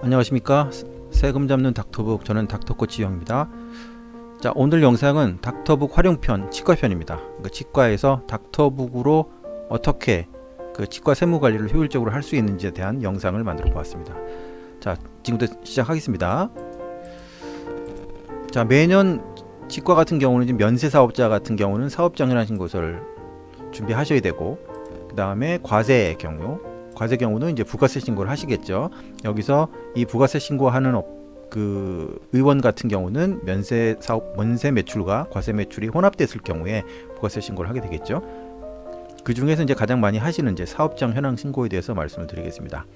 안녕하십니까. 세금 잡는 닥터북, 저는 닥터코치 형입니다. 자, 오늘 영상은 닥터북 활용편 치과편입니다. 치과에서 닥터북으로 어떻게 치과 세무관리를 효율적으로 할 수 있는지에 대한 영상을 만들어 보았습니다. 자, 지금부터 시작하겠습니다. 자, 매년 치과 같은 경우는 면세 사업자 같은 경우는 사업장 현황 신고서를 준비하셔야 되고, 그 다음에 과세의 경우는 이제 부가세 신고를 하시겠죠. 여기서 이 부가세 신고하는 의원 같은 경우는 면세 매출과 과세 매출이 혼합됐을 경우에 부가세 신고를 하게 되겠죠. 그 중에서 이제 가장 많이 하시는 이제 사업장 현황 신고에 대해서 말씀을 드리겠습니다.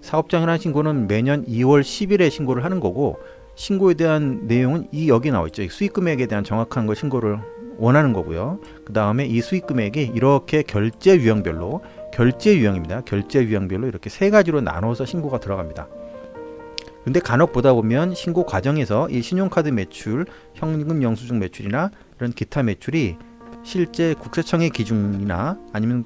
사업장 현황 신고는 매년 2월 10일에 신고를 하는 거고, 신고에 대한 내용은 여기 나와 있죠. 수익 금액에 대한 정확한 거 신고를 원하는 거고요. 그 다음에 이 수익 금액이 이렇게 결제 유형별로 이렇게 세 가지로 나눠서 신고가 들어갑니다. 근데 간혹 보다 보면 신고 과정에서 이 신용카드 매출, 현금 영수증 매출이나 이런 기타 매출이 실제 국세청의 기준이나 아니면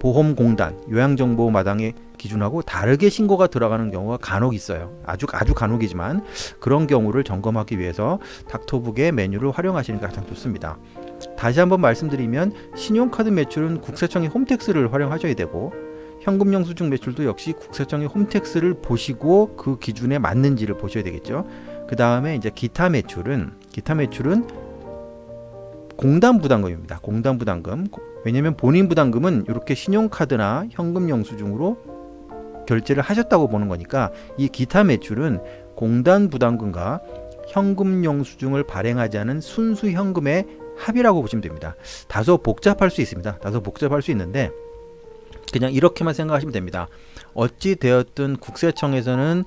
보험공단, 요양정보마당의 기준하고 다르게 신고가 들어가는 경우가 간혹 있어요. 아주 간혹이지만 그런 경우를 점검하기 위해서 닥터북의 메뉴를 활용하시는 게 가장 좋습니다. 다시 한번 말씀드리면 신용카드 매출은 국세청의 홈택스를 활용하셔야 되고, 현금 영수증 매출도 역시 국세청의 홈택스를 보시고 그 기준에 맞는지를 보셔야 되겠죠. 그 다음에 이제 기타 매출은 공단 부담금입니다. 공단 부담금. 왜냐면 본인 부담금은 이렇게 신용카드나 현금 영수증으로 결제를 하셨다고 보는 거니까, 이 기타 매출은 공단 부담금과 현금 영수증을 발행하지 않은 순수 현금의 합이라고 보시면 됩니다. 다소 복잡할 수 있습니다. 있는데 그냥 이렇게만 생각하시면 됩니다. 어찌 되었든 국세청에서는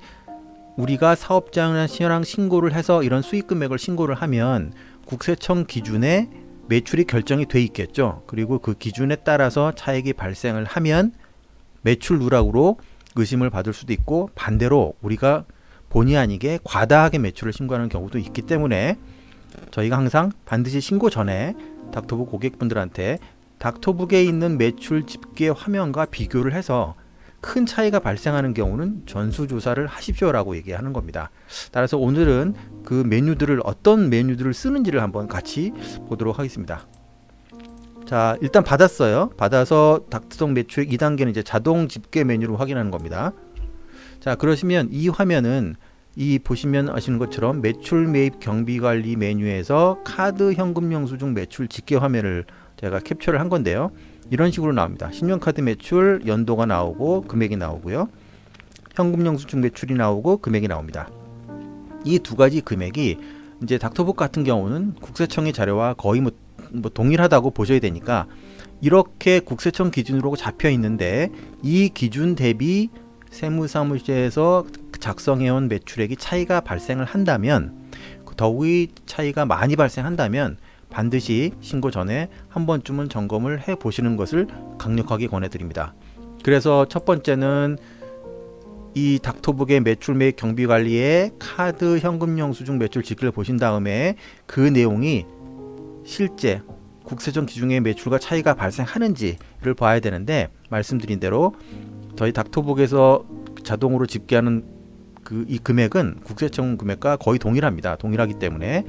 우리가 사업장 현황 신고를 해서 이런 수익 금액을 신고를 하면 국세청 기준에 매출이 결정이 돼 있겠죠. 그리고 그 기준에 따라서 차익이 발생을 하면 매출 누락으로 의심을 받을 수도 있고, 반대로 우리가 본의 아니게 과다하게 매출을 신고하는 경우도 있기 때문에 저희가 항상 반드시 신고 전에 닥터북 고객분들한테 닥터북에 있는 매출 집계 화면과 비교를 해서 큰 차이가 발생하는 경우는 전수조사를 하십시오라고 얘기하는 겁니다. 따라서 오늘은 그 어떤 메뉴들을 쓰는지를 한번 같이 보도록 하겠습니다. 자, 일단 받았어요. 받아서 닥터북 매출 2단계는 이제 자동 집계 메뉴로 확인하는 겁니다. 자, 그러시면 이 화면은 보시면 아시는 것처럼 매출 매입 경비관리 메뉴에서 카드 현금 영수증 매출 집계 화면을 제가 캡처를 한 건데요. 이런 식으로 나옵니다. 신용카드 매출 연도가 나오고 금액이 나오고요. 현금 영수증 매출이 나오고 금액이 나옵니다. 이 두 가지 금액이 이제 닥터북 같은 경우는 국세청의 자료와 거의 뭐 동일하다고 보셔야 되니까, 이렇게 국세청 기준으로 잡혀 있는데 이 기준 대비 세무사무실에서 작성해온 매출액이 차이가 발생을 한다면, 더욱이 차이가 많이 발생한다면 반드시 신고 전에 한 번쯤은 점검을 해 보시는 것을 강력하게 권해드립니다. 그래서 첫 번째는 이 닥터북의 매출 매입 경비관리에 카드 현금 영수증 매출 집계를 보신 다음에 그 내용이 실제 국세청 기준의 매출과 차이가 발생하는지를 봐야 되는데, 말씀드린 대로 저희 닥터북에서 자동으로 집계하는 이 금액은 국세청 금액과 거의 동일합니다. 동일하기 때문에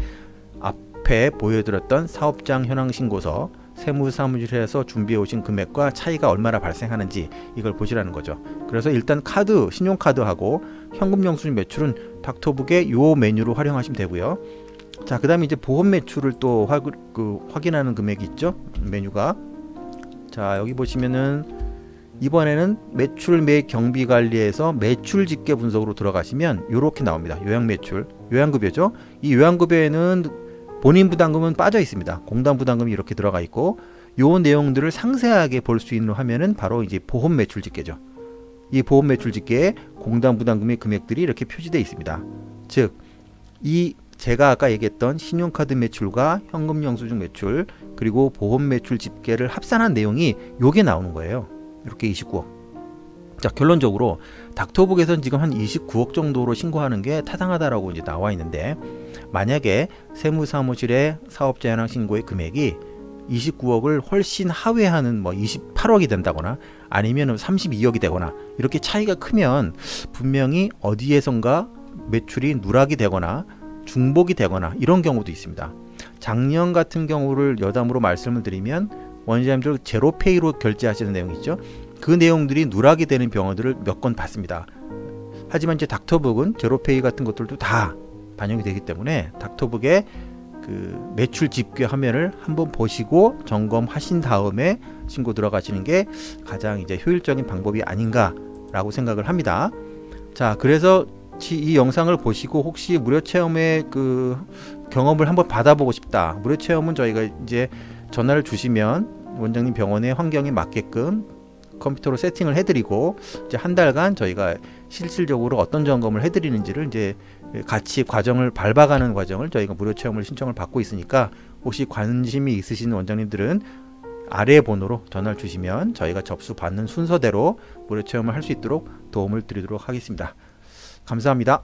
앞에 보여드렸던 사업장 현황 신고서, 세무사무실에서 준비해 오신 금액과 차이가 얼마나 발생하는지 이걸 보시라는 거죠. 그래서 일단 신용카드하고 현금 영수증 매출은 닥터북의 요 메뉴로 활용하시면 되고요. 자, 그 다음에 이제 보험 매출을 또 확인하는 금액이 있죠. 메뉴가. 자, 여기 보시면은 이번에는 매출 매입 경비관리에서 매출 집계 분석으로 들어가시면 이렇게 나옵니다. 요양매출, 요양급여죠. 이 요양급여에는 본인 부담금은 빠져 있습니다. 공단 부담금이 이렇게 들어가 있고, 요 내용들을 상세하게 볼 수 있는 화면은 바로 이제 보험 매출 집계죠. 이 보험 매출 집계에 공단 부담금의 금액들이 이렇게 표시되어 있습니다. 즉, 제가 아까 얘기했던 신용카드 매출과 현금 영수증 매출, 그리고 보험 매출 집계를 합산한 내용이 요게 나오는 거예요. 이렇게 29억. 자, 결론적으로 닥터북에서는 지금 한 29억 정도로 신고하는 게 타당하다라고 이제 나와 있는데, 만약에 세무사무실의 사업자 현황 신고의 금액이 29억을 훨씬 하회하는 28억이 된다거나 아니면 32억이 되거나 이렇게 차이가 크면 분명히 어디에선가 매출이 누락이 되거나 중복이 되거나 이런 경우도 있습니다. 작년 같은 경우를 여담으로 말씀을 드리면 원장님들 제로페이로 결제하시는 내용이 있죠. 그 내용들이 누락이 되는 병원들을 몇 건 봤습니다. 하지만 이제 닥터북은 제로페이 같은 것들도 다 반영이 되기 때문에 닥터북의 그 매출 집계 화면을 한번 보시고 점검하신 다음에 신고 들어가시는 게 가장 이제 효율적인 방법이 아닌가라고 생각을 합니다. 자, 그래서 이 영상을 보시고 혹시 무료 체험의 그 경험을 한번 받아보고 싶다. 무료 체험은 저희가 이제 전화를 주시면 원장님 병원의 환경에 맞게끔 컴퓨터로 세팅을 해드리고 이제 한 달간 저희가 실질적으로 어떤 점검을 해드리는지를 이제 같이 과정을 밟아가는 과정을 저희가 무료 체험을 신청을 받고 있으니까 혹시 관심이 있으신 원장님들은 아래 번호로 전화를 주시면 저희가 접수 받는 순서대로 무료 체험을 할 수 있도록 도움을 드리도록 하겠습니다. 감사합니다.